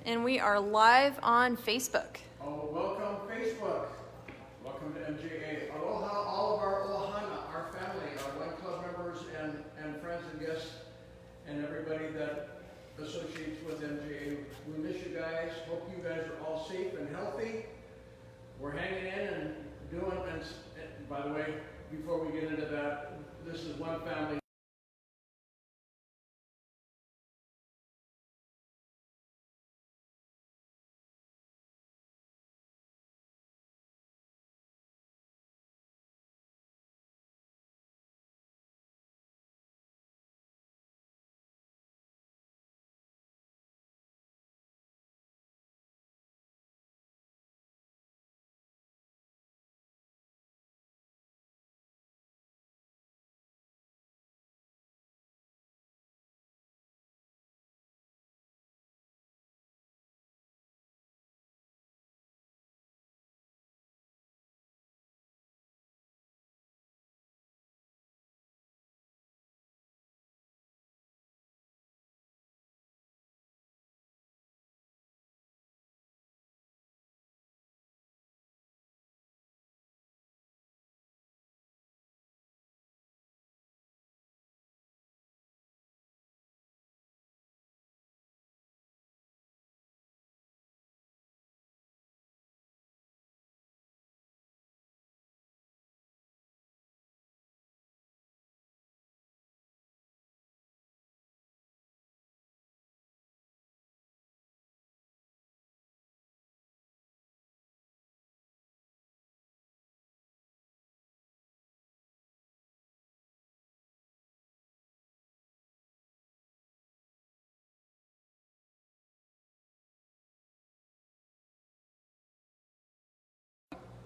And we are live on Facebook. Oh, welcome Facebook. Welcome to MJA. Aloha, all of our ohana, our family, our wine club members and friends and guests, and everybody that associates with MJA. We miss you guys. Hope you guys are all safe and healthy. We're hanging in and doing, and by the way, before we get into that, this is one family.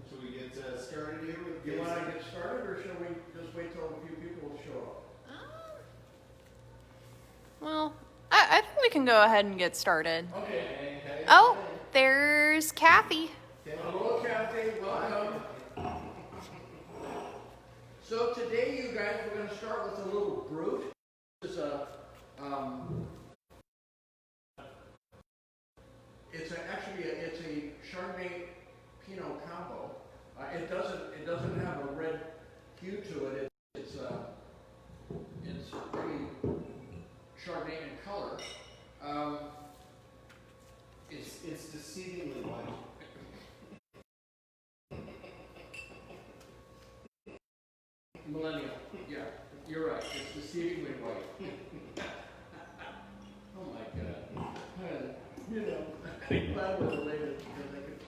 Should we get started here? Do you want to get started, or should we just wait till a few people show up? Well, I think we can go ahead and get started. Okay. Hey, Oh, there's Kathy. Hello, Kathy. Welcome. So today, you guys, we're going to start with a little Brut. This is a it's a Chardonnay Pinot combo. It doesn't have a red hue to it. It's pretty Chardonnay in color. It's deceivingly white. Millennial. Yeah, you're right. It's deceivingly white. Oh my God. You know, I'm glad we're related because I could.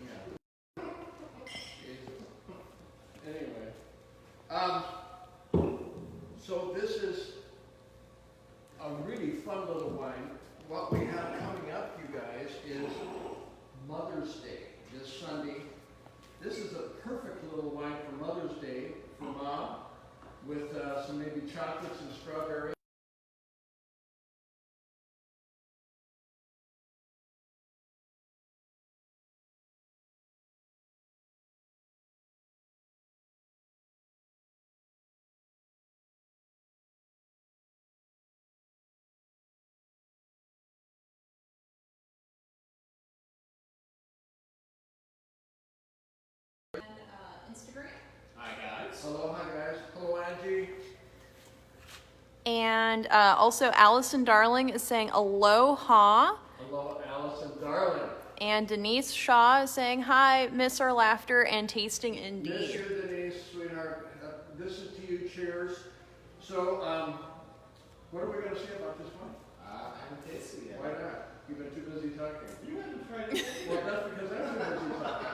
Yeah. Anyway. So this is a really fun little wine. What we have coming up, you guys, is Mother's Day this Sunday. This is a perfect little wine for Mother's Day for Mom, with some maybe chocolates and strawberry. Instagram. Hi guys. Aloha, guys. Hello, Angie. And also Allison Darling is saying aloha. Hello, Allison, darling. And Denise Shaw is saying hi, miss our laughter and tasting Miss indeed. you, Denise, sweetheart. This is to you. Cheers. So, what are we going to say about this one? I haven't tasted it yet. Why not? You've been too busy talking. You haven't tried it. Well, that's because I'm too busy talking.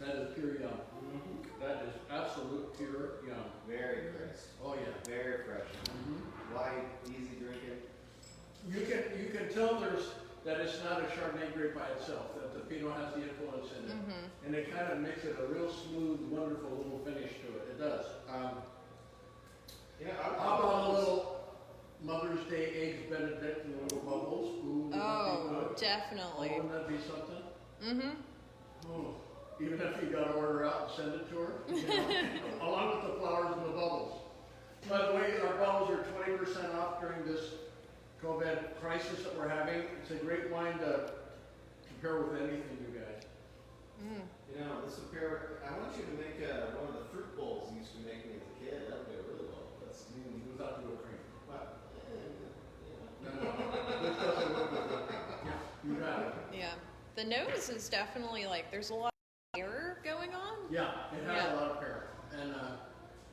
That is pure yum. That is absolute pure yum. Very crisp. Oh yeah. Very fresh. Light, easy drinking. You can tell that it's not a Chardonnay grape by itself. That the Pinot has the influence in it, and it kind of makes it a real smooth, wonderful little finish to it. It does. Yeah, How about a little Mother's Day eggs Benedict and little bubbles? Ooh, wouldn't that be good? Definitely. Wouldn't that be something? Mm-hmm. Oh, even if you got to order out and send it to her, you know, along with the flowers and the bubbles. By the off during this COVID crisis that we're having. It's a great wine to compare with anything, you guys. You know, this will pair. I want you to make one of the fruit bowls you used to make me as a kid. That would go really well with this. Without the whipped cream. Well, No, this doesn't work with whipped cream. Yeah, you got it. Yeah. The nose is definitely like, there's a lot of error going on. Yeah, it has Yeah. a lot of pear. And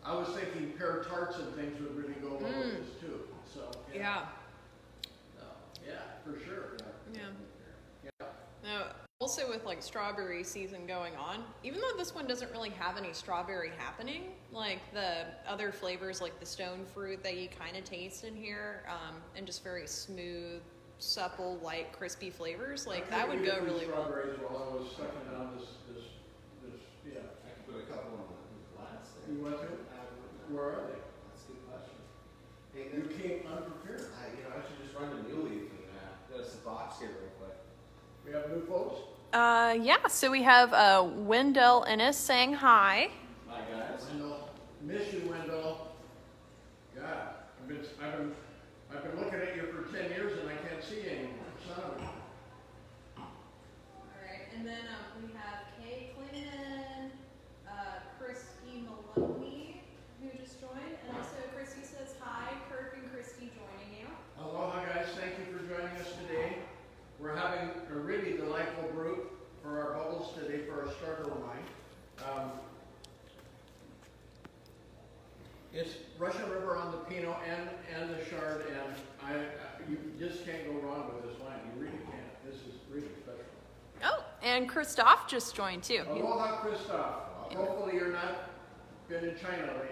I was thinking pear tarts and things would really go well with this too. So, Yeah. Yeah, for sure. Yeah. Yeah. Now, also with like strawberry season going on, even though this one doesn't really have any strawberry happening, like the other flavors like the stone fruit that you kind of taste in here, and just very smooth, supple, light, crispy flavors, like that would go really well. Strawberries while I was sucking down this, yeah. I could put a couple in the glass there. You want to? Where are they? That's a good question. Hey, You came unprepared. I should just run to New Leaf and get us a box here real quick. We have new folks. Yeah, so we have Wendell Ennis saying hi. Hi guys. Wendell, miss you, Wendell. God, I've been looking at you for 10 years and I can't see you anymore. Son of a... Alright, and then we have Kay Clinton, Christy Maloney, who just joined, and also Christy says hi, Kirk and Christy joining you. Aloha guys, thank you for joining us today. We're having a really delightful brew for our bubbles today for our starter wine. It's Russian River on the Pinot and the Chard, and you just can't go wrong with this wine. You really can't. This is really special. Oh, and Christoph just joined too. Aloha, Christoph. Hopefully you're not been in China lately.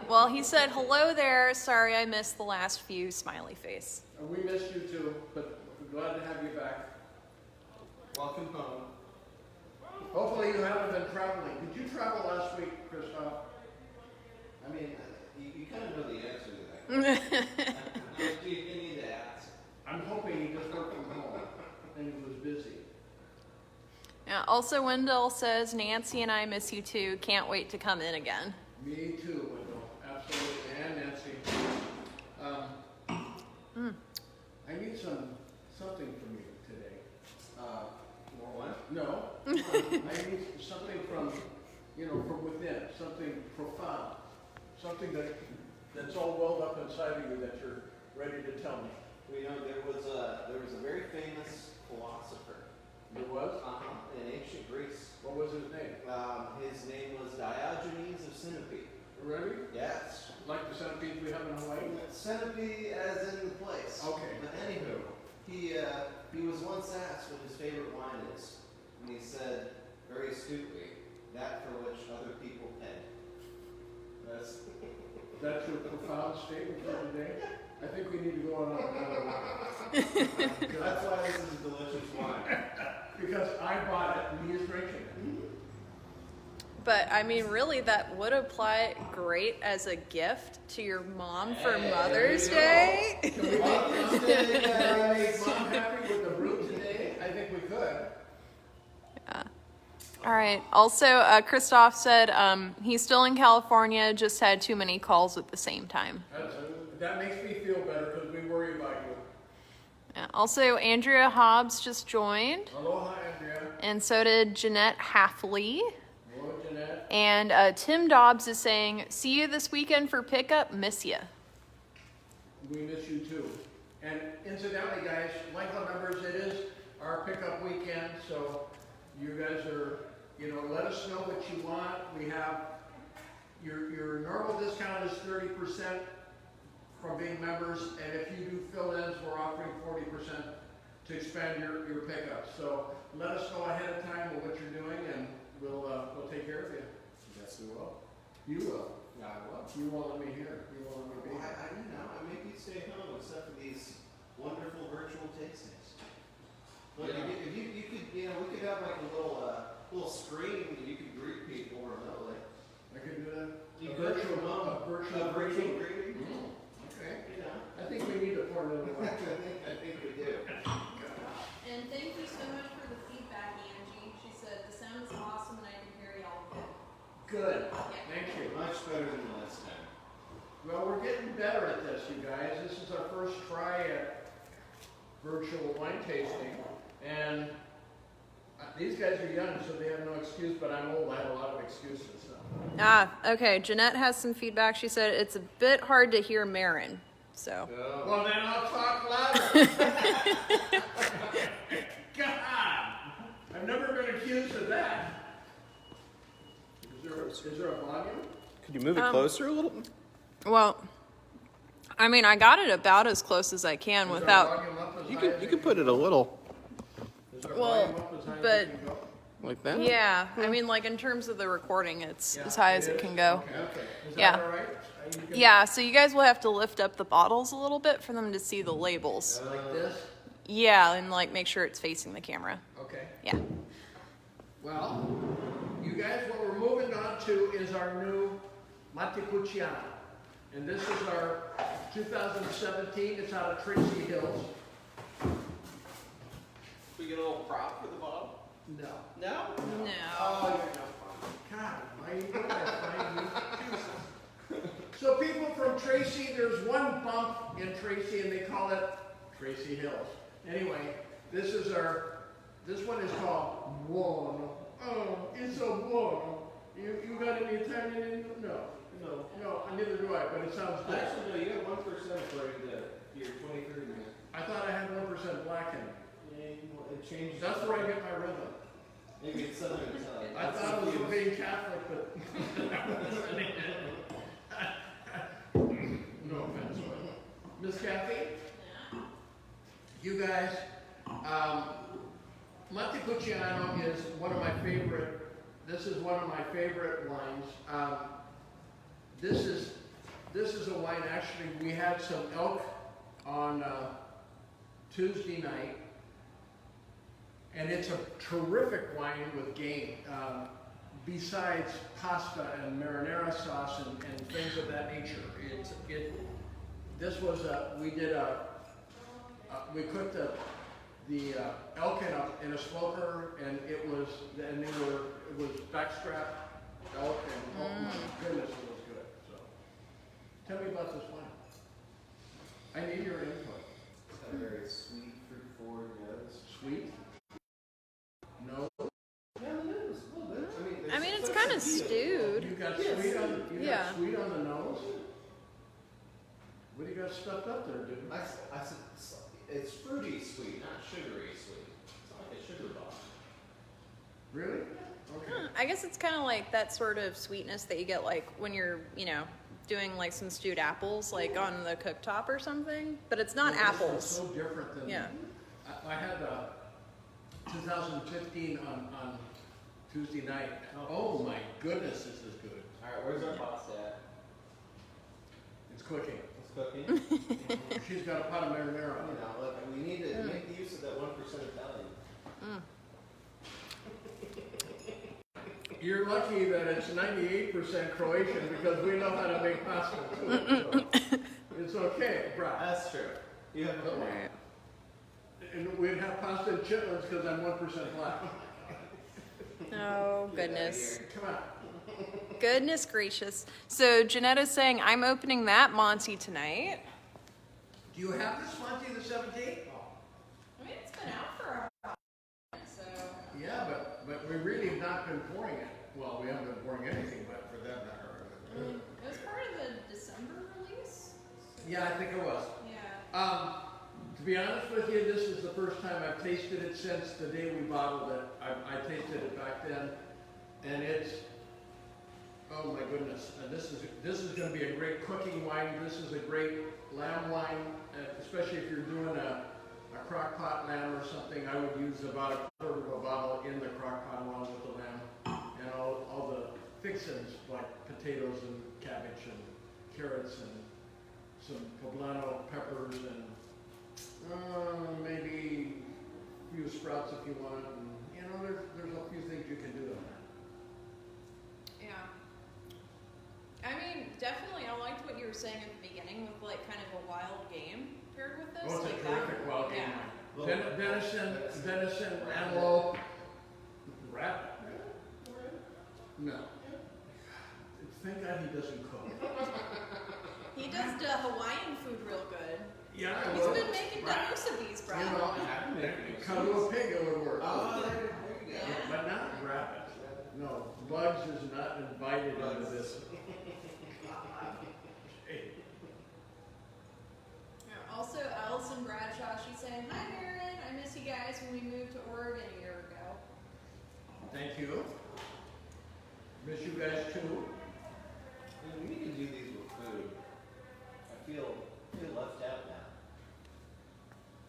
Well, he said hello there. Sorry I missed the last few smiley face. We missed you too, but we're glad to have you back. Welcome home. Hopefully you haven't been traveling. Did you travel last week, Christoph? I mean, you kind of know the answer to that. You need to ask. I'm hoping he just worked from home and he was busy. Yeah, also, Wendell says Nancy and I miss you too. Can't wait to come in again. Me too, Wendell. Absolutely. And Nancy. I need something from you today. More wine? No. I need something from within. Something profound. Something that's all welled up inside of you that you're ready to tell me. Well, you know, there was a very famous philosopher. There was? In ancient Greece. What was his name? His name was Diogenes of Sinope. Really? Yes. Like the centipedes we have in Hawaii? Sinope as in the place. Okay. But anywho, he was once asked what his favorite wine is. And he said, very astutely, that for which other people pay. That's your profound statement for today? I think we need to go on another one. That's why this is a delicious wine. Because I bought it and he is drinking it. But I mean, really, that would apply great as a gift to your mom for Mother's Day. Can we make Mom happy with the brew today? I think we could. Yeah. All right. Also, Christoph said he's still in California, just had too many calls at the same time. That makes me feel better because we worry about you. Yeah. Also, Andrea Hobbs just joined, Aloha, Andrea. and so did Jeanette Halfley. Hello, Jeanette. And Tim Dobbs is saying, see you this weekend for pickup, miss ya. We miss you too. And incidentally, guys, like the members, it is our pickup weekend, so you guys are, let us know what you want. We have, your normal discount is 30% from being members, and if you do fill-ins, we're offering 40% to expand your pickup. So let us know ahead of time what you're doing, and we'll take care of you. Yes, we will. You will. I will. You won't let me hear. You won't let me be. I make you stay home except for these wonderful virtual tastings. Look, if you could, we could have like a little screen and you could greet people remotely. I could do that. A virtual greeting. Okay. I think we need to pour it in the I think we do. And thank you so much for the feedback, Angie. She said, the sound is awesome and I can hear y'all good. Good. Yeah. Thank you. Much better than last time. Well, we're getting better at this, you guys. This is our first try at virtual wine tasting. And these guys are young, so they have no excuse, but I'm old. I have a lot of excuses. So. Okay. Jeanette has some feedback. She said it's a bit hard to hear Marin. So. Oh. Well, then I'll talk louder. God, I've never been accused of that. Is there a volume? Could you move it closer a little? Well, I mean, I got it about as close as I can Is without. our volume up as You high can as you it can put it a little Is our Well, volume up as high as but- it can go? like that. Yeah, I mean, like in terms of the recording, it's Yeah, as high as it it is? can go. Okay. Is Yeah. that all right? You can- Yeah, so you guys will have to lift up the bottles a little bit for them to see the labels. Like this? Yeah, and like make sure it's facing the camera. Okay. Yeah. Well, you guys, what we're moving on to is our new Montepulciano. And this is our 2017. It's out of Tracy Hills. We get a little prop for the bottle. No. No. No. Oh, you're no fun. God, why you doing that? So people from Tracy, there's one bump in Tracy and they call it Tracy Hills. Anyway, this one is called Buono. Oh, it's so Buono. You got any Italian in you? No, neither do I, but it sounds good. Actually, no. You got 1% for your 23 minute. I thought I had 1% black in it. Yeah, it changes. That's where I get my rhythm. Maybe it's Southern Italian. I thought it was for being Catholic, but no offense, but Miss Kathy, you guys, Montepulciano is one of my favorite. This is one of my favorite wines. This is a wine. Actually, we had some elk on Tuesday night. And it's a terrific wine with game. Besides pasta and marinara sauce and things of that nature, we cooked the elk in a smoker, and it was backstrap elk, and oh my goodness, it was good. So, tell me about this wine. I need your input. It's got a very sweet, fruit forward nose. Sweet. No. Yeah, the nose. A little bit. I mean, it's kind of stewed. You got Yes. sweet on Yeah. got sweet on the nose? What do you got stuffed up there, dude? I said it's fruity sweet, not sugary sweet. It's not like a sugar bomb. Really? Okay. I guess it's kind of like that sort of sweetness that you get like when you're, doing like some stewed apples, like on the cooktop or something. But it's not Well, this is apples. so different than. Yeah. I had 2015 on Tuesday night. Oh my goodness, this is good. All right, where's our pasta at? It's cooking. It's cooking. She's got a pot of marinara on You it. know, look, we need to make use of that 1% Italian. You're lucky that it's 98% Croatian because we know how to make pasta too. So it's okay, bro. That's true. You have a point. Right. And we'd have pasta and chitlins because I'm 1% black. Oh, goodness. Come on. Goodness gracious. So Janetta's saying, I'm opening that Monty tonight. Do you have this Monty the 17th? I mean, it's been out for a while, so. Yeah, but we really have not been pouring it. Well, we haven't been pouring anything, but for that matter. It was part of the December release. Yeah, I think it was. Yeah. To be honest with you, this is the first time I've tasted it since the day we bottled it. I tasted it back then, and it's, oh my goodness. This is going to be a great cooking wine. This is a great lamb wine, especially if you're doing a crock pot lamb or something. I would use about a third of a bottle in the crock pot along with the lamb, and all the fixins like potatoes and cabbage and carrots and some poblano peppers and maybe a few sprouts if you want. And, there's a few things you can do on that. Yeah. I mean, definitely, I liked what you were saying at the beginning with like kind of a wild game paired with this. Oh, it's like a terrific wild game Yeah. wine. Venison, antelope, rabbit. No. Thank God he doesn't cook. He does the Hawaiian food real good. Yeah, He's been making the musubis, Brad. you know, cut to a pig it would work. Oh, there you go. Yeah. But not rabbit. No, Bugs is not invited into this. Also, Allison Bradshaw, she's saying, "Hi, Marin. I miss you guys when we moved to Oregon a year ago." Thank you. Miss you guys too. Man, we need to do these with food. I feel left out now.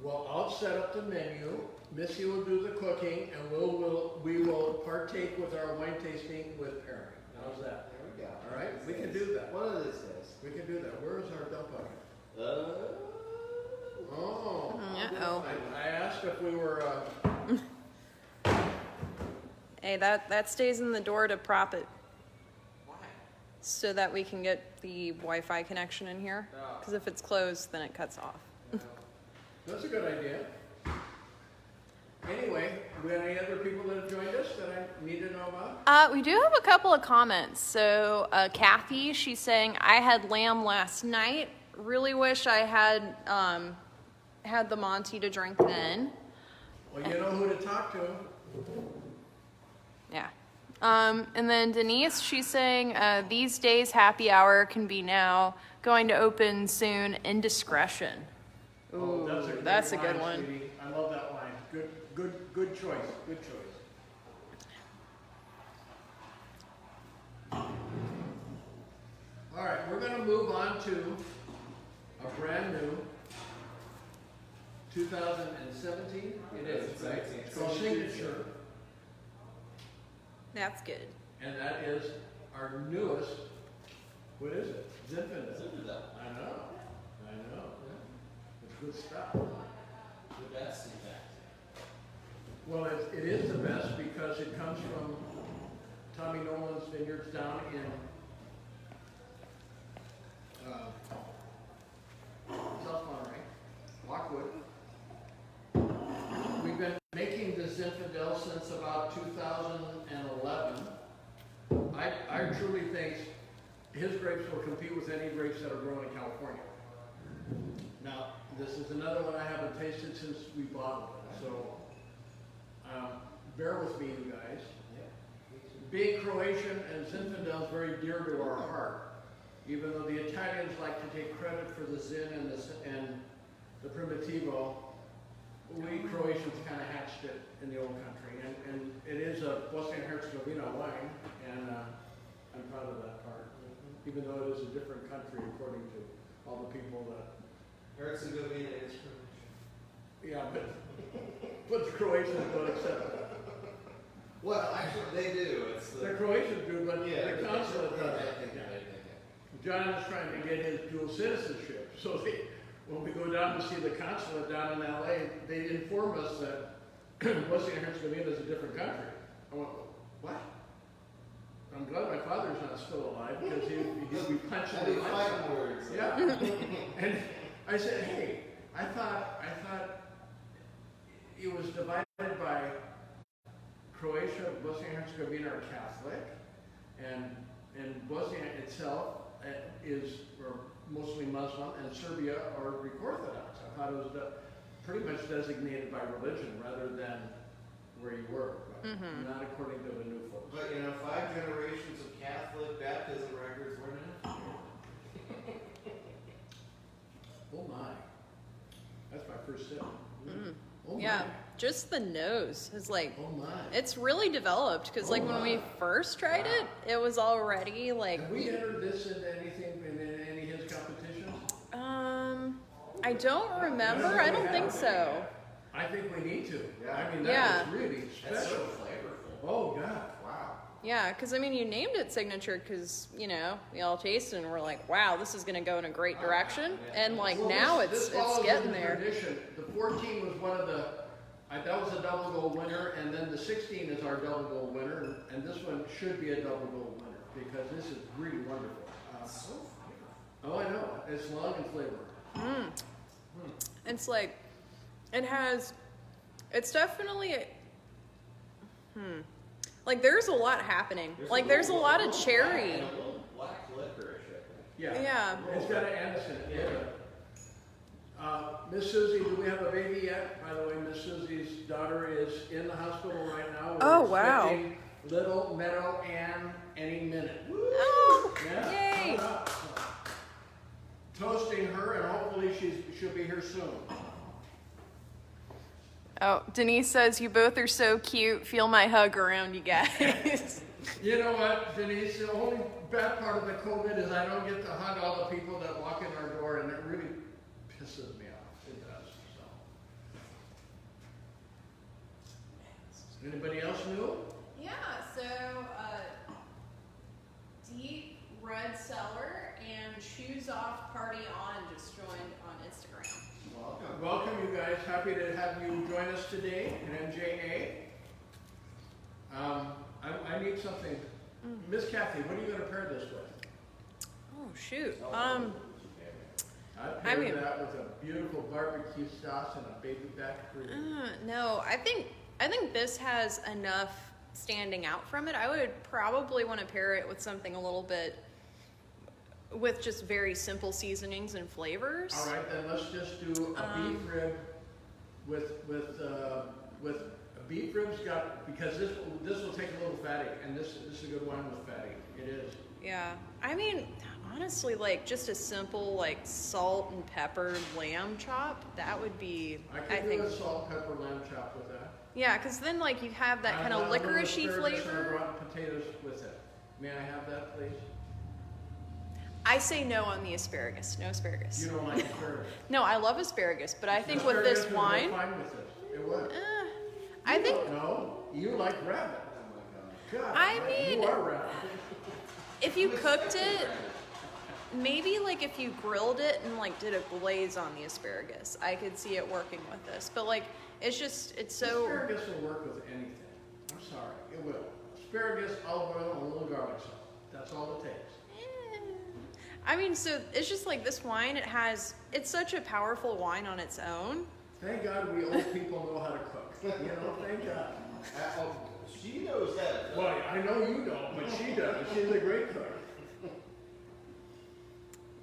Well, I'll set up the menu. Missy will do the cooking, and we will partake with our wine tasting with pairing. How's that? There we go. All right, we can do that. One of these days. We can do that. Where is our dump bucket? Oh. Uh-oh. I asked if we were. Hey, that stays in the door to prop it Why? so that we can get the Wi-Fi connection in here. Oh. Because if it's closed, then it cuts off. That's a good idea. Anyway, we have any other people that have joined us that I need to know about? We do have a couple of comments. So Kathy, she's saying, "I had lamb last night. Really wish I had had the Monty to drink then." Well, you know who to talk to. Yeah. And then Denise, she's saying, "These days happy hour can be now. Going to open soon. Indiscretion." Ooh, that's a good one. Sweetie. I love that line. Good choice. Good choice. All right, we're going to move on to a brand new 2017. It is, right? It's called Signature, That's good. and that is our newest. What is it? Zinfandel. Zinfandel. I know. It's good stuff. The best, in fact. Well, it is the best because it comes from Tommy Nolan's vineyards down in South Monterey, Lockwood. We've been making the Zinfandel since about 2011. I truly think his grapes will compete with any grapes that are grown in California. Now, this is another one I haven't tasted since we bottled it, so bear with me, you guys. Being Croatian and Zinfandel is very dear to our heart, even though the Italians like to take credit for the Zin and the Primitivo. We Croatians kind of hatched it in the old country, and it is a Bosnia and Herzegovina wine, and I'm proud of that part, even though it is a different country according to all the people that. Herzegovina is Croatian. Yeah, but the Croatians don't accept it. Well, actually, they do. It's The Croatians do, but yeah, the consulate doesn't. yeah. John is trying to get his dual citizenship, so when we go down to see the consulate down in LA, they inform us that Bosnia and Herzegovina is a different country. I went, what? I'm glad my father's not still alive because he'd be punching the lights out. Words. Yeah. And I said, hey, I thought it was divided by Croatia, Bosnia and Herzegovina are Catholic, and Bosnia itself is mostly Muslim, and Serbia are Greek Orthodox. I thought it was pretty much designated by religion rather than where you were, but not according to the new folks. But 5 generations of Catholic baptism records weren't enough. Oh my, that's my first sip. Oh Yeah, my. just the nose is like, Oh my. it's really developed because like when we first tried it, it was already like, Have we entered this into anything in any of his competitions? I don't remember. I don't think so. I think we need to. Yeah. I mean, Yeah. that is really That's so special. flavorful. Oh God. Wow. Yeah, because I mean, you named it Signature because we all tasted and we're like, wow, this is gonna go in a great direction, and like Well, now this it's follows getting in the there. Tradition. The 14 was one of the. That was a double gold winner, and then the 16 is our double gold winner, and this one should be a double gold winner because this is really wonderful. So flavorful. Oh, I know. It's long and flavored. It's like, it's definitely, like there's a lot happening. Like there's a lot of cherry. And a little black licorice, I think. Yeah. Yeah. It's got an Anderson. Yeah. Miss Susie, do we have a baby yet? By the way, Miss Susie's daughter is in the hospital right now. We're wow. expecting little Meadow Ann any minute. Oh, Yeah. yay. Toasting her, and hopefully she'll be here soon. Oh, Denise says, you both are so cute. Feel my hug around you guys. You know what, Denise? The only bad part of the COVID is I don't get to hug all the people that walk in our door, and it really pisses me off. It does. So. Anybody else new? Yeah, so deep red cellar and shoes off party on just joined on Instagram. Welcome, you guys. Happy to have you join us today at MJA. I need something. Miss Kathy, what are you going to pair this with? Oh shoot. I paired that with a beautiful barbecue sauce and a baby back cream. No, I think this has enough standing out from it. I would probably want to pair it with something a little bit with just very simple seasonings and flavors. All right, then let's just do a beef rib with beef ribs because this will take a little fatty, and this is a good one with fatty. It is. Yeah, I mean, honestly, like just a simple like salt and pepper lamb chop, that would be. I think do a salt pepper lamb chop with that. Yeah, because then like you have that kind of licoricey flavor. I brought potatoes with it. May I have that, please? I say no on the asparagus. No asparagus. You don't like asparagus? No, I love asparagus, but I think with this wine, fine with this. It would. I think. No, you like rabbit. Oh my God. I mean, you are rabbit. If you cooked it, maybe like if you grilled it and like did a glaze on the asparagus, I could see it working with this. But like, it's so. Asparagus will work with anything. I'm sorry, it will. Asparagus, olive oil, and a little garlic salt. That's all it takes. I mean, so it's just like this wine. It's such a powerful wine on its own. Thank God we old people know how to cook. You know, thank God. She knows that. Well, I know you don't, but she does. She's a great cook.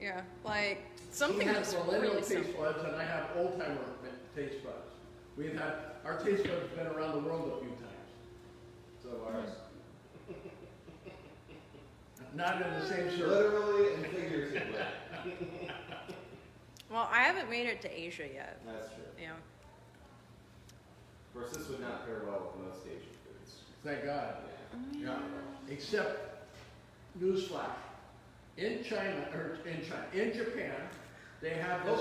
Yeah, like something that's millennial really taste simple. buds, and I have old timer taste buds. Our taste buds have been around the world a few times. So ours. Not in the same circle. Literally and figuratively. Well, I haven't made it to Asia yet. That's true. Yeah. Of course, this would not pair well with most Asian foods. Thank God. Yeah. Yeah. Except, newsflash, in Japan, they have this.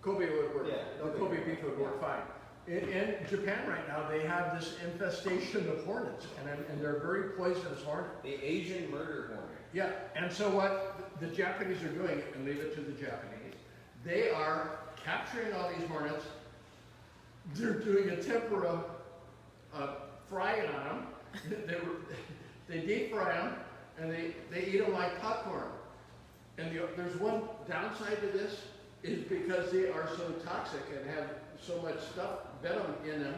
Kobe would work. Yeah, the Kobe beef would work fine. In Japan right now, they have this infestation of hornets, and they're very poisonous hornets. The Asian murder hornet. Yeah, and so what the Japanese are doing, and leave it to the Japanese, they are capturing all these hornets. They're doing a tempura fry on them. They deep fry them, and they eat them like popcorn. And there's one downside to this is because they are so toxic and have so much venom in them,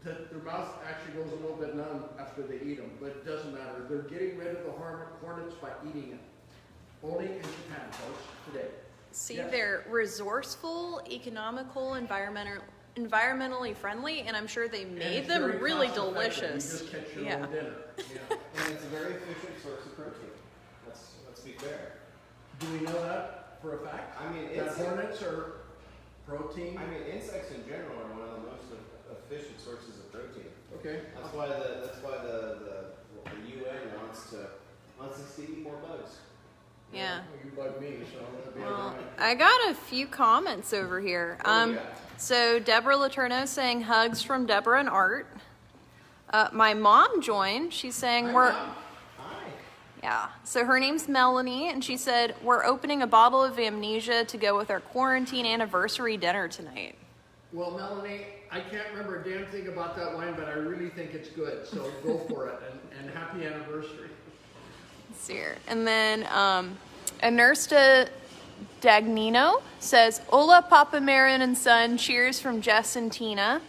that their mouth actually goes a little bit numb after they eat them, but it doesn't matter. They're getting rid of the hornets by eating it. Only in Japan, folks, today. See, Yes. they're resourceful, economical, environmentally friendly, and I'm sure they made them very really cost-effective. delicious. You just catch your Yeah. own dinner. Yeah. And it's a very efficient source of protein. Let's be fair. Do we know that for a fact? I mean, that hornets are protein. I mean, insects in general are one of the most efficient sources of protein. Okay. That's why the UN wants us to eat more bugs. Yeah. Well, you bug me, so I'm gonna be Well, all right. I got a few comments over here. Yeah. So Deborah Laterno saying hugs from Deborah and Art. My mom joined. She's saying Hi. Yeah. So her name's Melanie, and she said, we're opening a bottle of Amnesia to go with our quarantine anniversary dinner tonight. Well, Melanie, I can't remember a damn thing about that wine, but I really think it's good. So go for it, and happy anniversary. Let's see here. And then Anersta Dagnino says, Hola, Papa Marin and son. Cheers from Jess and Tina.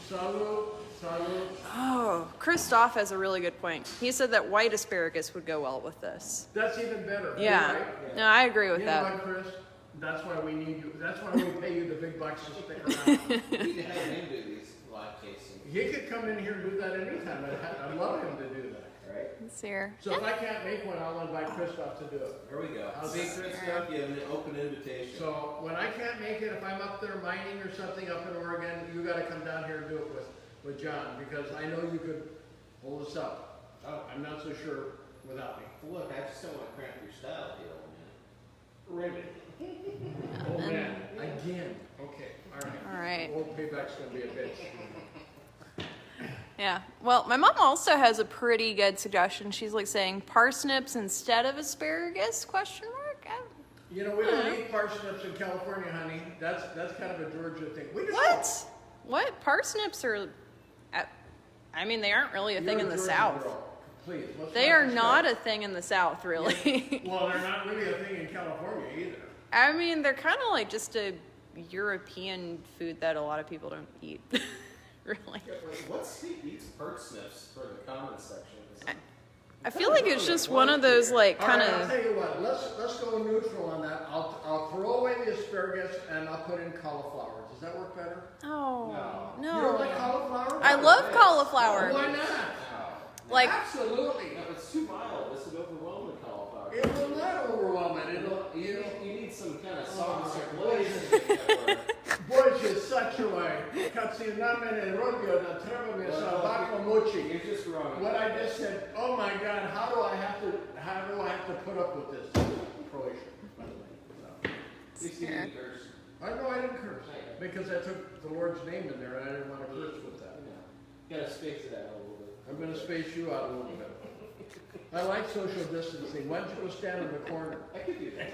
Salud, salud. Oh, Christoph has a really good point. He said that white asparagus would go well with this. That's even better. Yeah. Right? No, I agree with You that. know what, Chris? That's why we need you. That's why we pay you the big bucks to stick around. We need to have him do these live tastings. He could come in here and do that anytime. I'd love him to do that. Right? Let's see here. So if I can't make one, I'll invite Christoph to do it. There we go. How's See, that? Christoph, you have an open invitation. So when I can't make it, if I'm up there mining or something up in Oregon, you got to come down here and do it with John, because I know you could hold us up. Oh. I'm not so sure without me. Look, I just don't want to cramp your style here, old man. Really? Oh man, again. Okay, all right. All right. Old payback's gonna be a bitch. Yeah. Well, my mom also has a pretty good suggestion. She's like saying parsnips instead of asparagus? Question mark. You know, we don't eat parsnips in California, honey. That's kind of a Georgia thing. We just What? What? Parsnips are. I mean, they aren't really a thing in the South. Girl. Please, let's They are discuss. not a thing in the South, really. Well, they're not really a thing in California either. I mean, they're kind of like just a European food that a lot of people don't eat. Really. Yeah, wait, what state eats parsnips for the comment section? I feel like it's just one of those like All kind right, I'll of. tell you what. Let's go neutral on that. I'll throw away the asparagus and I'll put in cauliflower. Does that work better? Oh You don't like no! cauliflower? I love cauliflower. Why not? Like Absolutely. No, it's too mild. This would overwhelm the cauliflower. It will not overwhelm it. You need some kind of salt and boy. circulation. Boy, is such a way. Catsinamene robio da trevami salvaco mochi. You're just wrong. What I just said, oh my God, how do I have to put up with this? Croatian, by the way. At least you didn't curse. I know I didn't curse because I took the Lord's name in there and I didn't want to curse with that. You gotta space it out a little bit. I'm going to space you out a little bit. I like social distancing. Why don't you go stand in the corner? I could do that.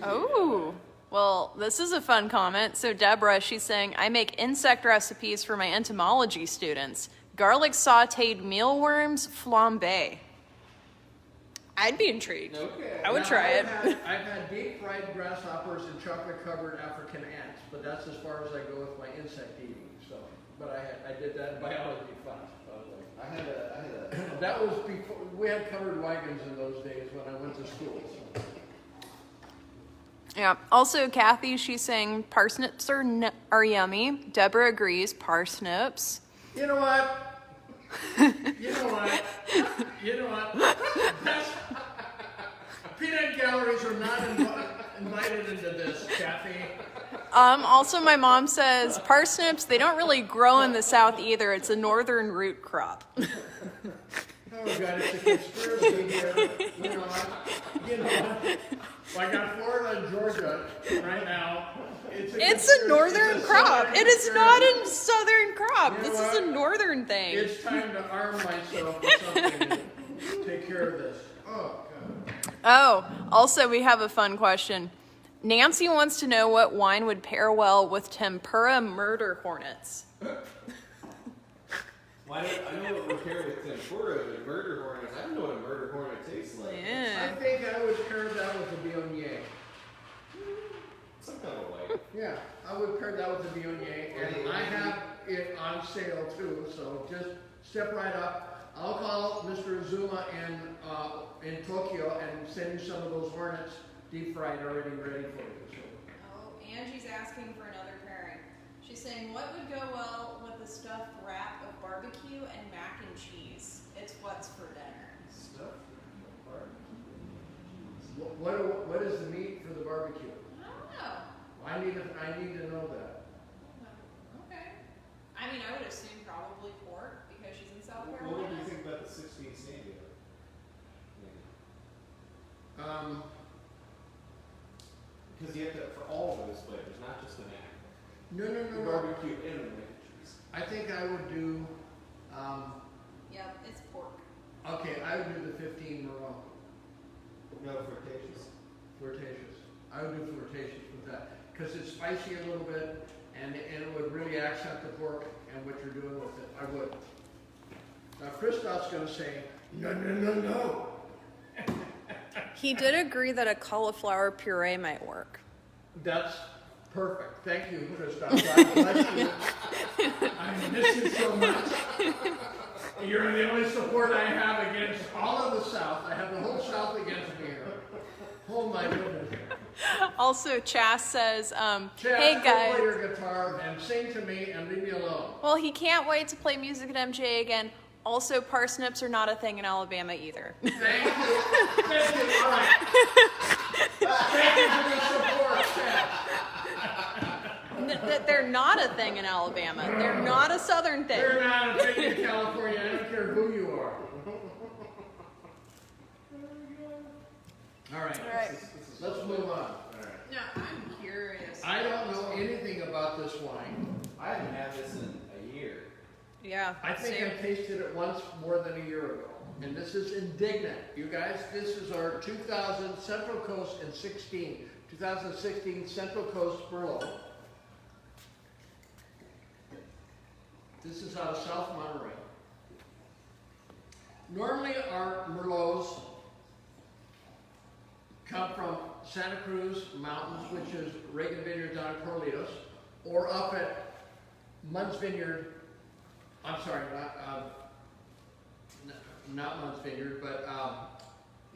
oh. Well, this is a fun comment. So Deborah, she's saying, I make insect recipes for my entomology students. Garlic sauteed mealworms flambe. I'd be intrigued. Okay. I would try it. I've had deep fried grasshoppers and chocolate covered African ants, but that's as far as I go with my insect eating. So, but I did that in biology class. I had a. That was before we had covered wagons in those days when I went to school. So. Yeah. Also, Kathy, she's saying parsnips are yummy. Deborah agrees. Parsnips. You know what? You know what? You know what? Peanut galleries are not invited into this, Kathy. Also, my mom says parsnips, they don't really grow in the South either. It's a northern root crop. Oh, God, it's a conspiracy here. You know what? You know what? Well, I got Florida and Georgia right now. It's a northern crop. It is not a southern crop. You know This what? is a northern thing. It's time to arm myself with something to take care of this. Oh, God. Oh, also, we have a fun question. Nancy wants to know what wine would pair well with tempura murder hornets. Why don't I know what we're paired with tempura, but murder hornets. I don't know what a murder hornet tastes like. Yeah. I think I would pair that with a Viognier. Some kind of way. Yeah, I would pair that with a Viognier, and I have it on sale too, so just step right up. I'll call Mr. Azuma in Tokyo and send you some of those hornets deep fried already ready for you. So. Oh, Angie's asking for another pairing. She's saying, what would go well with a stuffed wrap of barbecue and mac and cheese? It's what's for dinner. Stuff. What is the meat for the barbecue? I don't know. I need to know that. Okay. I mean, I would assume probably pork because she's in South What Carolina. do you think about the 16 Sandy? Because you have to, for all of those flavors, not just the mac. No. The barbecue and the mac and cheese. I think I would do. Yep, it's pork. Okay, I would do the 15 Merlot. No flirtatious. Flirtatious. I would do flirtatious with that because it's spicy a little bit, and it would really accent the pork and what you're doing with it. I would. Now Christoph's going to say, no. He did agree that a cauliflower puree might work. That's perfect. Thank you, Christoph. God bless you. I miss you so much. You're the only support I have against all of the South. I have the whole South against me here. Oh my goodness. Also, Chas says, Chaz, hey go guys. play your guitar and sing to me and leave me alone. Well, he can't wait to play music at MJA again. Also, parsnips are not a thing in Alabama either. Thank you. Thank you. All right. Thank you for the support, Chaz. They're not a thing in Alabama. They're not a southern thing. They're not a thing in California. I don't care who you are. All right. All right. Let's move on. No, I'm curious. I don't know anything about this wine. I haven't had this in a year. Yeah. I think same. I tasted it once more than a year ago. And this is Indignant. You guys, this is our 2000 Central Coast and 2016 Central Coast Merlot. This is out of South Monterey. Normally our Merlots come from Santa Cruz Mountains, which is Reagan Vineyards down in Corlitos, or up at Munn's Vineyard. I'm sorry, not Munn's Vineyard, but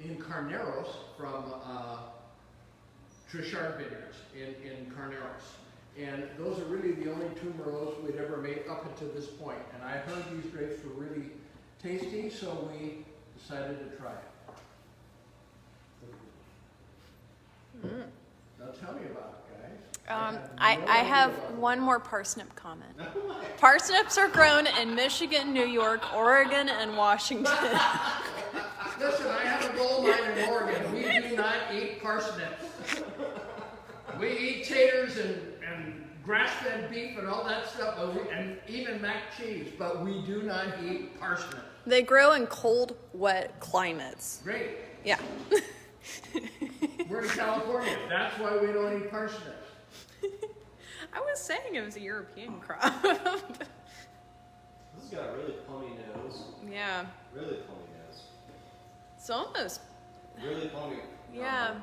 in Carneros from Trishard Vineyards in Carneros. And those are really the only two Merlots we'd ever made up until this point. And I heard these grapes were really tasty, so we decided to try it. Now tell me about it, guys. I have one more parsnip comment. Parsnips are grown in Michigan, New York, Oregon, and Washington. Listen, I have a gold mine in Oregon. We do not eat parsnips. We eat taters and grass-fed beef and all that stuff, and even mac cheese, but we do not eat parsnips. They grow in cold, wet climates. Great. Yeah. We're in California. That's why we don't eat parsnips. I was saying it was a European crop. This has got a really plummy nose. Yeah. Really plummy nose. It's almost, Really plummy. yeah.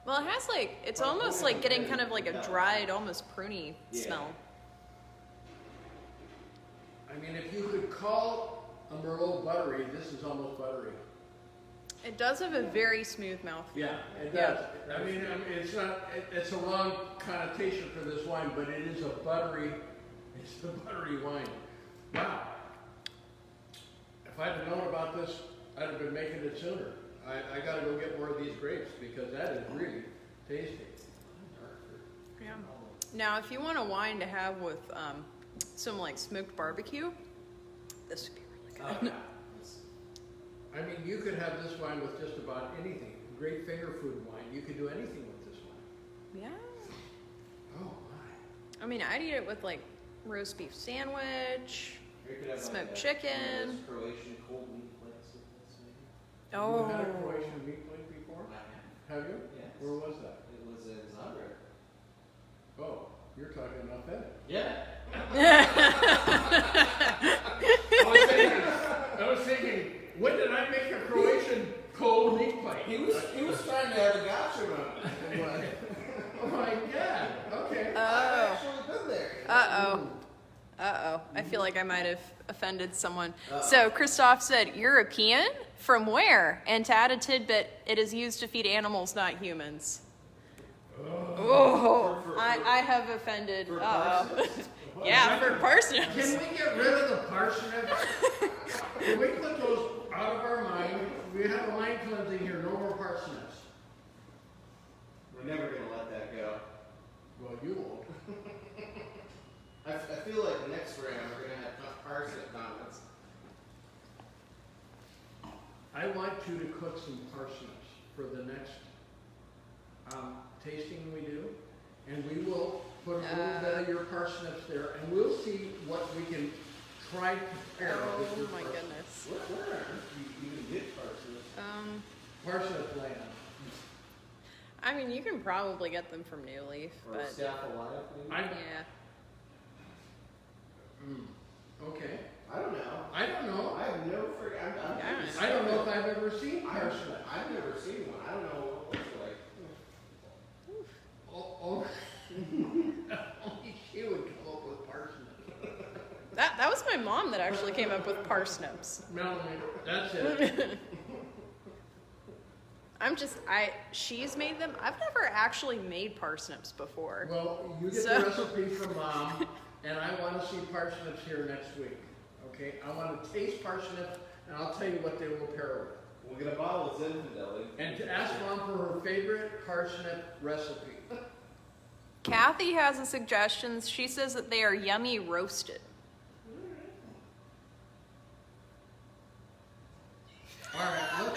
Well, it has like, it's almost like getting kind of like a dried, almost pruny smell. I mean, if you could call a Merlot buttery, this is almost buttery. It does have a very smooth mouthfeel. Yeah, it Yeah. does. I mean, it's not, it's a wrong connotation for this wine, but it is a buttery wine. Wow. If I'd have known about this, I'd have been making it sooner. I gotta go get more of these grapes because that is really tasty. Yeah. Now, if you want a wine to have with some like smoked barbecue, this would be really good. I mean, you could have this wine with just about anything. Great finger food wine. You could do anything with this wine. Yeah. Oh my. I mean, I'd eat it with like roast beef sandwich. You could have Smoked like chicken. those Croatian cold meat plates with this, maybe. Oh. You had a Croatian meat plate before? I Have you? Yes. Where was that? It was in Zagreb. Oh, you're talking about that. Yeah. I was thinking, when did I make a Croatian cold meat plate? He was trying to have a gotcha moment. Oh my God. Okay. Oh. Actually been there. Uh-oh. Uh-oh. I feel like I might have offended someone. Uh-oh. So Christoph said, European? From where? And to add a tidbit, it is used to feed animals, not humans. Oh, I have offended. For Uh-oh. parsnips? Yeah, for parsnips. Can we get rid of the parsnips? Can we put those out of our mind? We have a mind cleansing here. No more parsnips. We're never gonna let that go. Well, you won't. I feel like next round we're gonna have parsnip comments. I want you to cook some parsnips for the next tasting we do, and we will put a little bit of your parsnips there, and we'll see what we can try to pair with your Oh my parsnips. goodness. Where aren't you can get parsnips? Parsnip land. I mean, you can probably get them from New Leaf, Or but Staphylida, maybe? yeah. Okay. I don't know. I don't know. I have no freaking. Yeah. I don't know if I've ever seen parsnips. I've never seen one. I don't know what it looks like. Oh, only she would come up with parsnips. my mom that actually came up with parsnips. Melanie, that's it. She's made them. I've never actually made parsnips before. Well, you get So- the recipe from Mom, and I want to see parsnips here next week. Okay? I want to taste parsnips, and I'll tell you what they will pair with. We'll get a bottle of Zinfandel. And to ask Mom for her favorite parsnip recipe. Kathy has a suggestion. She says that they are yummy roasted. All right,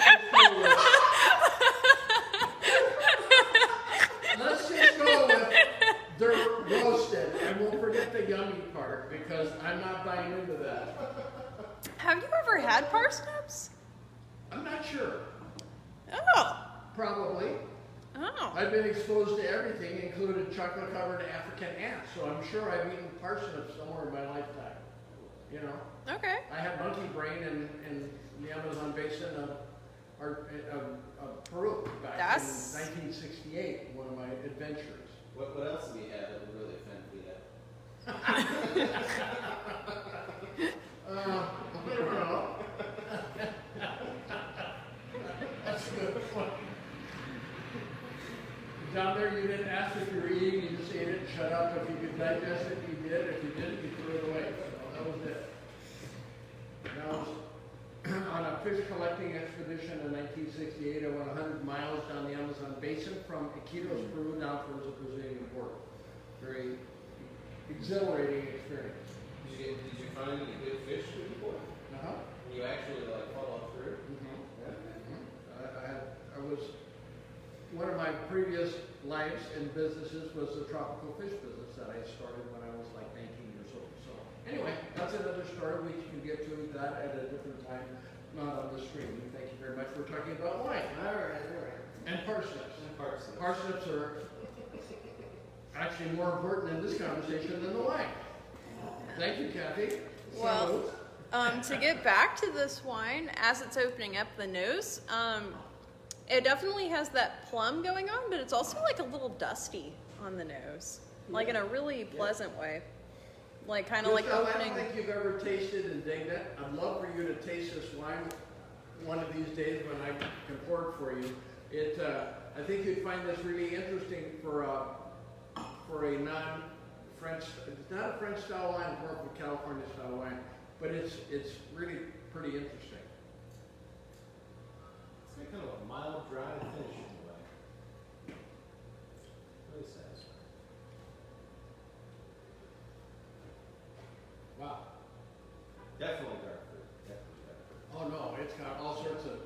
let's just go with they're roasted, and we'll forget the yummy part because I'm not buying into that. Have you ever had parsnips? I'm not sure. Oh. Probably. Oh. I've been exposed to everything, including chocolate-covered African ants, so I'm sure I've eaten parsnips somewhere in my lifetime. You know? Okay. I had monkey brain in the Amazon basin of Peru back That's- in 1968, one of my adventures. What else do we have that would really offend Vita? I don't know. That's a good one. Down there, you didn't ask if you were eating, you just ate it, shut up. If you could digest it, you did. If you didn't, you threw it away. So that was it. And I was on a fish collecting expedition in 1968. I went 100 miles down the Amazon basin from Iquitos, Peru, down towards the Brazilian border. Very exhilarating experience. Did you find any good fish before? Uh-huh. You actually like follow through? I was, one of my previous lives and businesses was the tropical fish business that I started when I was like 19 years old. So anyway, that's another story. We can get to that at a different time, not on the screen. Thank you very much. We're talking about wine. All right. And parsnips. Parsnips are actually more important in this conversation than the wine. Thank you, Kathy. Well, to get back to this wine, as it's opening up the nose, it definitely has that plum going on, but it's also like a little dusty on the nose, like in a really pleasant way, like kind of like Gustav, opening. I don't think you've ever tasted Indignant. I'd love for you to taste this wine one of these days when I can pour it for you. I think you'd find this really interesting for a non-French. It's not a French style wine, more of a California style wine, but it's really pretty interesting. It's kind of a mild, dry finish in a way. Really satisfying. Wow. Definitely dark fruit. Definitely dark fruit. Oh no, it's got all sorts of.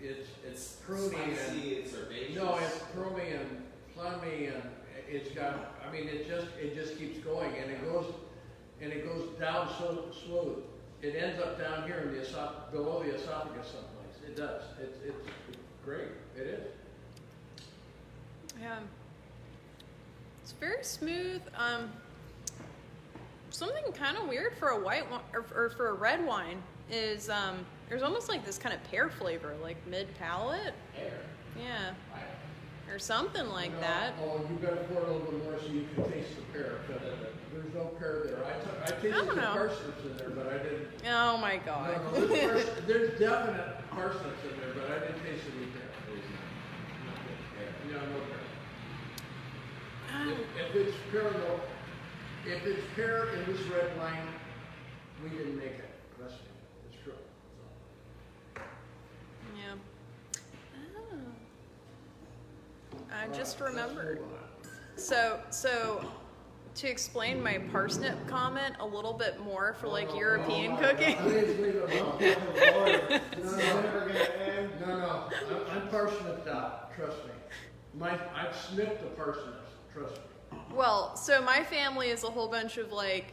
It's pruny spicy, and it's herbaceous. no, it's pruny and plummy and it's got. I mean, it just keeps going and it goes down so smooth. It ends up down here in the below the esophagus someplace. It does. It's great. It is. Yeah, it's very smooth. Something kind of weird for a white wine or for a red wine is there's almost like this kind of pear flavor, like mid palate. Pear. Yeah, or something like that. Oh, you got to pour a little bit more so you can taste the pear. But there's no pear there. I tasted the know. parsnips in there, but I didn't. Oh my god. No, there's definite parsnips in there, but I didn't taste any pear. Yeah, no pear. If it's pear, no. If it's pear in this red wine, we didn't make it. Trust me, it's true. Yeah. Oh. I just remembered. So to explain my parsnip comment a little bit more for like European cooking. Please leave it alone. No. I'm parsnipped out. Trust me. I've snipped the parsnips. Trust me. Well, so my family is a whole bunch of like,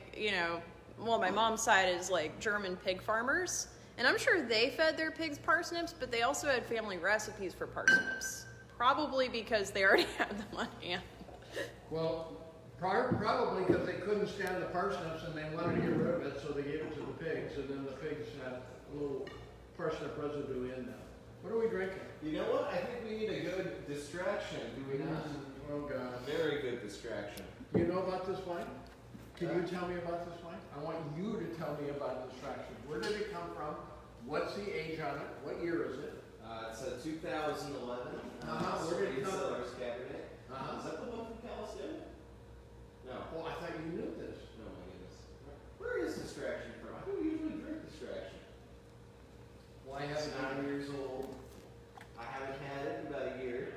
my mom's side is like German pig farmers. And I'm sure they fed their pigs parsnips, but they also had family recipes for parsnips. Probably because they already had them on hand. Well, probably because they couldn't stand the parsnips and they wanted to get rid of it, so they gave it to the pigs, and then the pigs had a little parsnip residue in them. What are we drinking? You know what? I think we need a good distraction, do we not? Oh, God. Very good distraction. Do you know about this wine? Can you tell me about this wine? I want you to tell me about Distraction. Where did it come from? What's the age on it? What year is it? It's a 2011. Where did it come from? Cellar's Cabernet. Uh-huh. Is that the one from Calistoga? No. Well, I thought you knew this. No, my goodness. Where is Distraction from? I don't usually drink Distraction. Well, I It's have 9 years old. I haven't had it in about a year.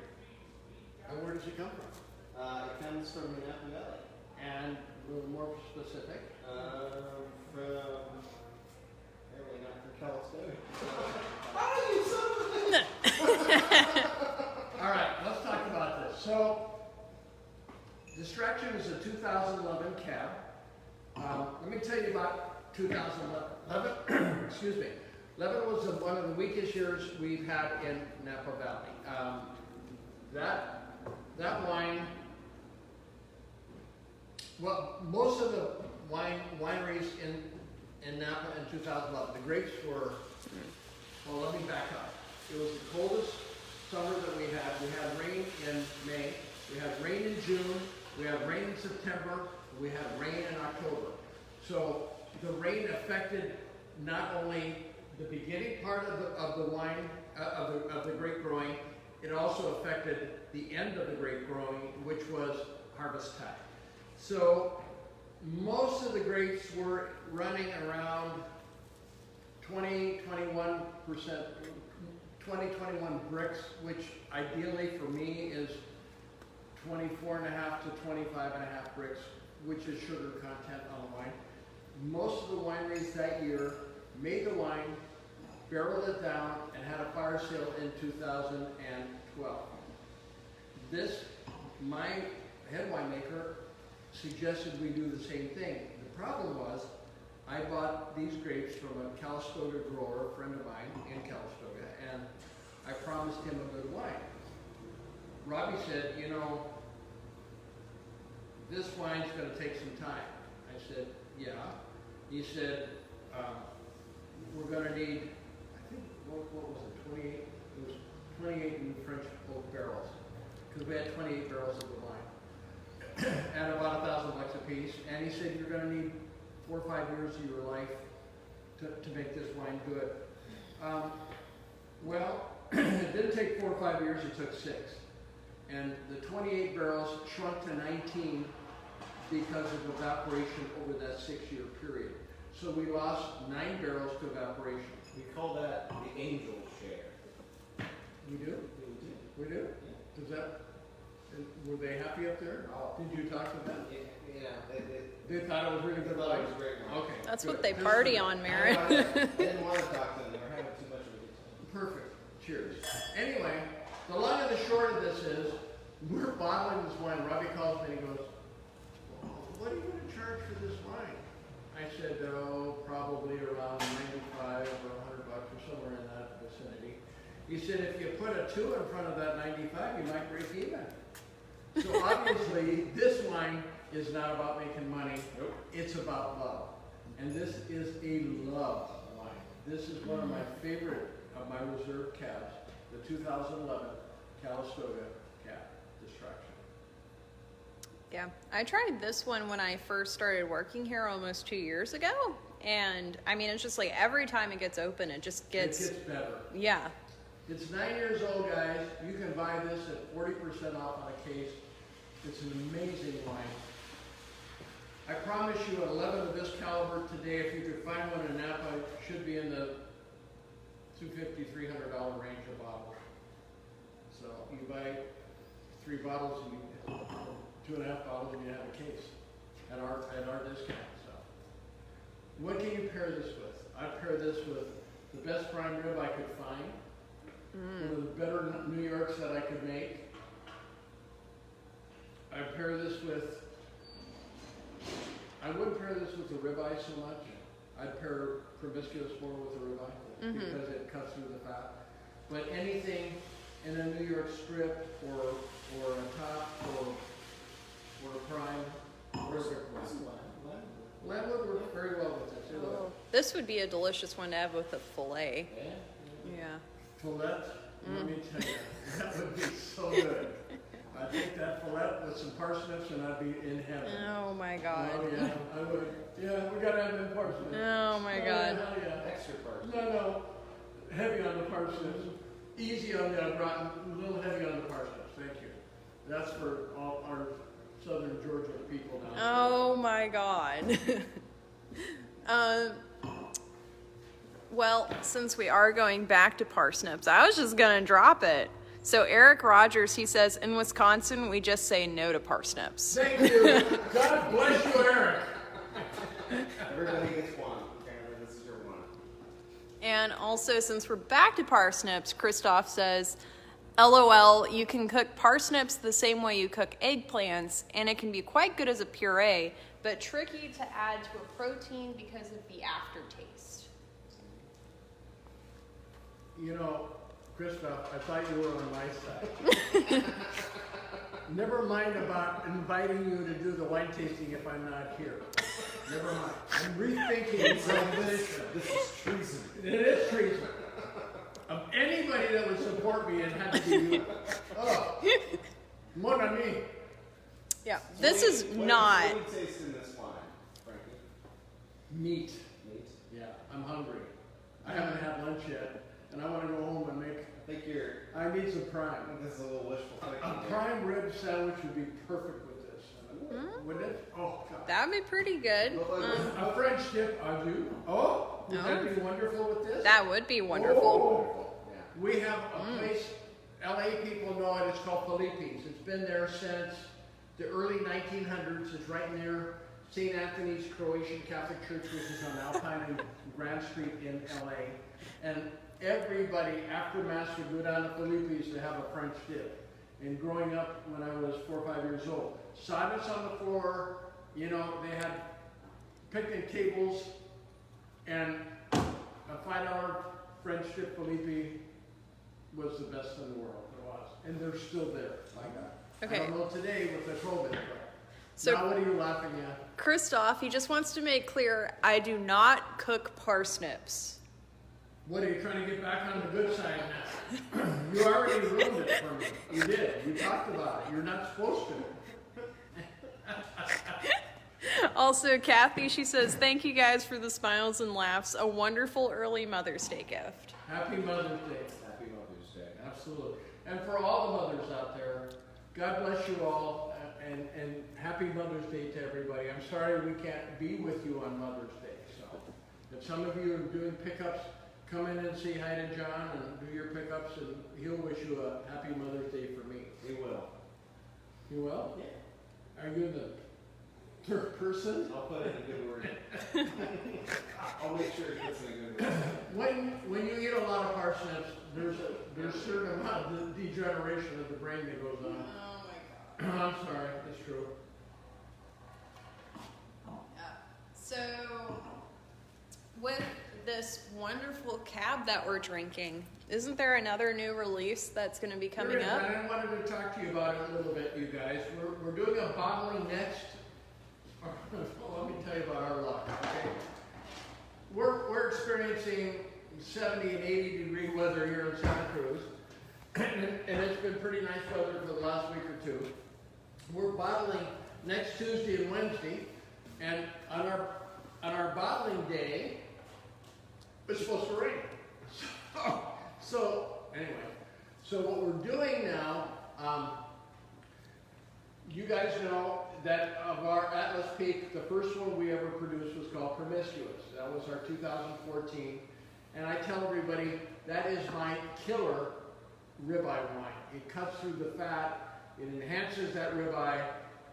And where does it come from? It comes from the Napa Valley. And a little more specific. Apparently not from Calistoga. Oh, you son of a All right, let's talk about this. So, Distraction is a 2011 cab. Let me tell you about 2011. Excuse me. 11 was one of the weakest years we've had in Napa Valley. That wine, well, most of the wineries in Napa in 2011, the grapes were, well, let me back up. It was the coldest summer that we had. We had rain in May, we had rain in June, we had rain in September, we had rain in October. So the rain affected not only the beginning part of the wine, of the grape growing, it also affected the end of the grape growing, which was harvest time. So most of the grapes were running around 20, 21%, 21 bricks, which ideally for me is 24.5 to 25.5 bricks, which is sugar content on the wine. Most of the wineries that year made the wine, barreled it down, and had a fire sale in 2012. My head winemaker suggested we do the same thing. The problem was, I bought these grapes from a Calistoga grower, a friend of mine in Calistoga, and I promised him a good wine. Robbie said, you know, this wine's going to take some time. I said, yeah. He said, we're going to need, I think, what was it, 28? It was 28 new French oak barrels, because we had 28 barrels of the wine, at about $1,000 a piece. And he said, you're going to need 4 or 5 years of your life to make this wine good. Well, it didn't take 4 or 5 years, it took 6. And the 28 barrels shrunk to 19 because of evaporation over that 6-year period. So we lost 9 barrels to evaporation. We call that the angel share. We do? We do? Yeah. Does that, were they happy up there? Oh. Did you talk to them? Yeah, They thought it was really good thought wine? it was great wine. Okay. That's good. what they Just party for- on, Marin. I didn't want to talk to them. They were having too much of a good time. Perfect. Cheers. Anyway, the long and the short of this is, we're bottling this wine. Robbie calls me and he goes, well, what are you going to charge for this wine? I said, oh, probably around 95 or $100 or somewhere in that vicinity. He said, if you put a 2 in front of that 95, you might break even. So obviously, this wine is not about making money. Nope. It's about love. And this is a love wine. This is one of my favorite of my reserve cabs, the 2011 Calistoga cab, Distraction. Yeah, I tried this one when I first started working here almost 2 years ago. And I mean, it's just like every time it gets open, it just gets. It gets better. Yeah. It's 9 years old, guys. You can buy this at 40% off on a case. It's an amazing wine. I promise you, 11 of this caliber today, if you could find one in Napa, it should be in the $250, $300 range a bottle. So you buy 3 bottles, and you 2.5 bottles, and you have a case at our discount. So, what can you pair this with? I pair this with the best prime rib I could find. One of the better New Yorks that I could make. I pair this with, I wouldn't pair this with the ribeye so much. I'd pair promiscuous more with the ribeye because it cuts through the fat. But anything in a New York strip or a top or a prime, or lamb would work very well with this. It would. Oh, this would be a delicious one to have with a fillet. Yeah. Yeah. Fillet, let me tell you, that would be so good. I'd take that fillet with some parsnips and I'd be in heaven. Oh my God. Oh yeah, I would. Yeah, we gotta have them parsnips. Oh my God. Yeah, yeah. Extra part. No, heavy on the parsnips. Easy on the rotten, a little heavy on the parsnips. Thank you. That's for all our southern Georgia people now. Oh my God. Well, since we are going back to parsnips, I was just gonna drop it. So Eric Rogers, he says, in Wisconsin, we just say no to parsnips. Thank you. God bless you, Eric. Everybody gets one. Apparently, this is your one. And also, since we're back to parsnips, Christoph says, LOL, you can cook parsnips the same way you cook eggplants, and it can be quite good as a puree, but tricky to add to a protein because of the aftertaste. You know, Christoph, I thought you were on my side. Never mind about inviting you to do the wine tasting if I'm not here. Never mind. I'm rethinking this. This is treason. It is treason. Of anybody that would support me, it had to be you. Oh, mon ami. Yeah, this is not. What do you taste in this wine, Frankie? Meat. Meat? Yeah, I'm hungry. I haven't had lunch yet, and I want to go home and make. I think you're. I need some prime. I think this is a little wishful thinking. A prime rib sandwich would be perfect with this. Wouldn't it? Oh, God. That'd be pretty good. A French dip, I do. Oh, would that be wonderful with this? That would be wonderful. Oh, we have a place, LA people know it, it's called Felipe's. It's been there since the early 1900s. It's right near St. Anthony's Croatian Catholic Church, which is on Alpine and Grand Street in LA. And everybody, after Mass, would go down to Felipe's to have a French dip. And growing up when I was 4 or 5 years old, sawdust on the floor, you know, they had picnic tables and a $5 French dip Felipe was the best in the world. It was. And they're still there. Okay. I don't know today with the COVID, but So now what are you laughing at? Christoph, he just wants to make clear, I do not cook parsnips. What, are you trying to get back on the good side now? You already ruined it for me. You did. You talked about it. You're not supposed to. Also, Kathy, she says, thank you guys for the smiles and laughs. A wonderful early Mother's Day gift. Happy Mother's Day. Happy Mother's Day. Absolutely. And for all the mothers out there, God bless you all, and happy Mother's Day to everybody. I'm sorry we can't be with you on Mother's Day. So, if some of you are doing pickups, come in and say hi to John and do your pickups, and he'll wish you a happy Mother's Day for me. He will. You will? Yeah. Are you the third person? I'll put in a good word. I'll make sure it puts in a good word. When you eat a lot of parsnips, there's a certain amount of degeneration of the brain that goes on. Oh my God. I'm sorry, it's true. So, with this wonderful cab that we're drinking, isn't there another new release that's going to be coming up? And I wanted to talk to you about it a little bit, you guys. We're doing a bottling next. Well, let me tell you about our luck, okay? We're experiencing 70 and 80 degree weather here in Santa Cruz, and it's been pretty nice weather for the last week or two. We're bottling next Tuesday and Wednesday, and on our bottling day, it's supposed to rain. So anyway, so what we're doing now, you guys know that of our Atlas Peak, the first one we ever produced was called Promiscuous. That was our 2014. And I tell everybody, that is my killer ribeye wine. It cuts through the fat, it enhances that ribeye,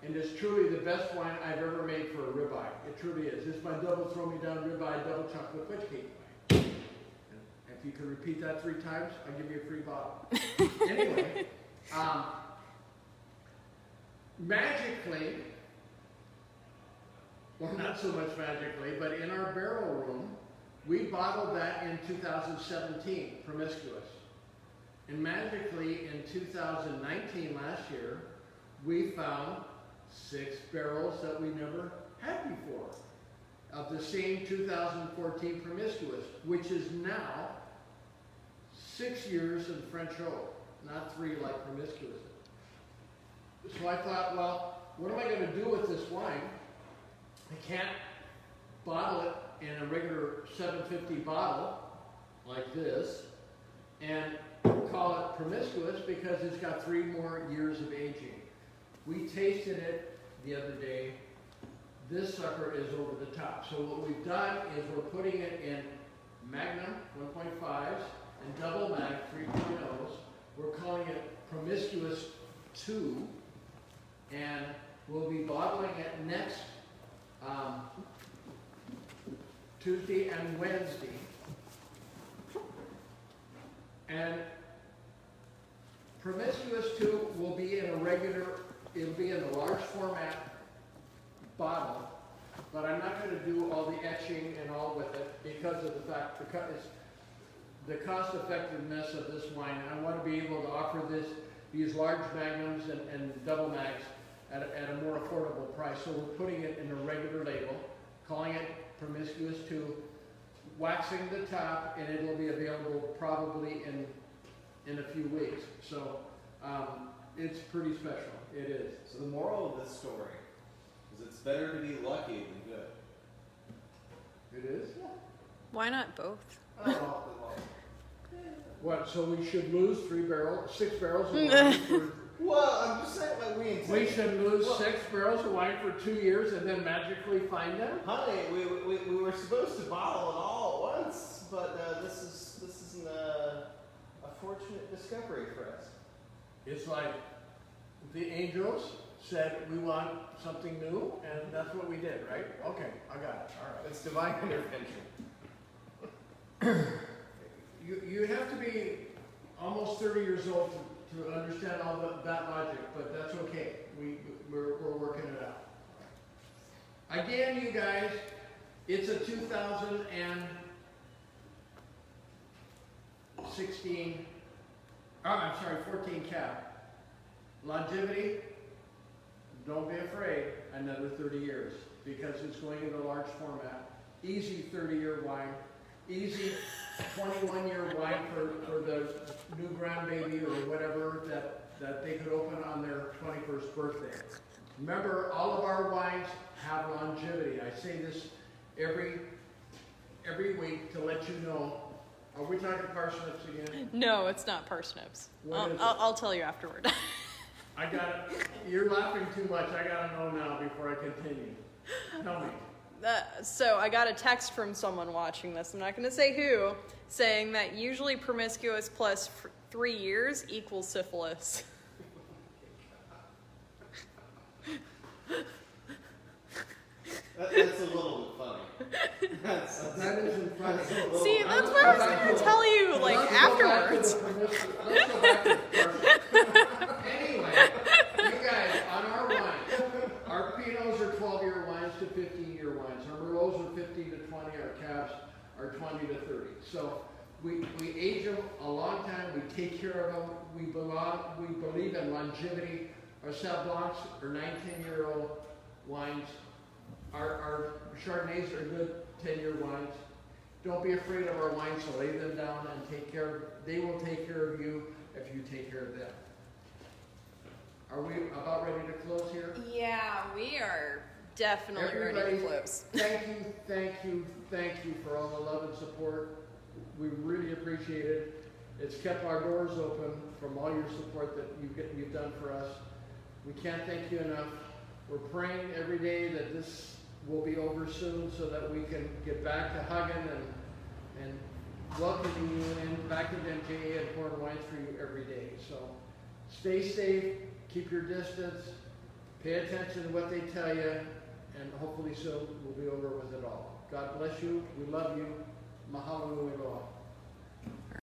and it's truly the best wine I've ever made for a ribeye. It truly is. It's my double throw me down ribeye, double chocolate fudge cake wine. And if you can repeat that 3 times, I'll give you a free bottle. Anyway, magically, well, not so much magically, but in our barrel room, we bottled that in 2017, Promiscuous. And magically, in 2019, last year, we found 6 barrels that we never had before of the same 2014 Promiscuous, which is now 6 years in French oak, not 3 like Promiscuous. So I thought, well, what am I going to do with this wine? I can't bottle it in a regular 750 bottle like this and call it promiscuous because it's got 3 more years of aging. We tasted it the other day. This sucker is over the top. So what we've done is we're putting it in Magnum 1.5s and double mag 3.0s. We're calling it Promiscuous 2, and we'll be bottling it next Tuesday and Wednesday. And Promiscuous 2 will be in a regular, it'll be in a large format bottle, but I'm not going to do all the etching and all with it because of the fact the cost effectiveness of this wine. I want to be able to offer these large magnums and double mags at a more affordable price. So we're putting it in a regular label, calling it Promiscuous 2, waxing the top, and it will be available probably in a few weeks. So it's pretty special. It is. So the moral of this story is it's better to be lucky than good. It is? Why not both? Oh, What, so we should lose 6 barrels of wine for... well, I'm just saying, like, We should lose 6 barrels of wine for 2 years and then magically find them? honey, we were supposed to bottle it all at once, but this is a fortunate discovery for us. It's like the angels said we want something new, and that's what we did, right? Okay, I got it. All right. It's divine intervention. You have to be almost 30 years old to understand all that logic, but that's okay. We're working it out. Again, you guys, it's a 14 cap. Longevity, don't be afraid, another 30 years, because it's going into large format. Easy 30-year wine. Easy 21-year wine for the new grandbaby or whatever that they could open on their 21st birthday. Remember, all of our wines have longevity. I say this every week to let you know. Are we talking parsnips again? No, it's not parsnips. What is it? I'll tell you afterward. I got it. You're laughing too much. I gotta know now before I continue. Tell me. So I got a text from someone watching this, I'm not going to say who, saying that usually promiscuous plus 3 years equals syphilis. That's a little bit funny. That isn't funny. See, that's what I was going to tell you, like, afterwards. Let's go back to the Anyway, you guys, on our wines, our Pinots are 12-year wines to 15-year wines. Our Merlots are 15 to 20. Our Cabs are 20 to 30. So we age them a long time. We take care of them. We believe in longevity. Our Sauv Blancs are 19-year-old wines. Our Chardonnays are good 10-year wines. Don't be afraid of our wines, so lay them down and take care of, they will take care of you if you take care of them. Are we about ready to close here? Yeah, we are definitely ready Everybody, to close. thank you for all the love and support. We really appreciate it. It's kept our doors open from all your support that you've done for us. We can't thank you enough. We're praying every day that this will be over soon so that we can get back to hugging and welcoming you in back to MJA and pouring wines for you every day. So stay safe, keep your distance, pay attention to what they tell you, and hopefully soon we'll be over with it all. God bless you. We love you. Mahalo nui loa.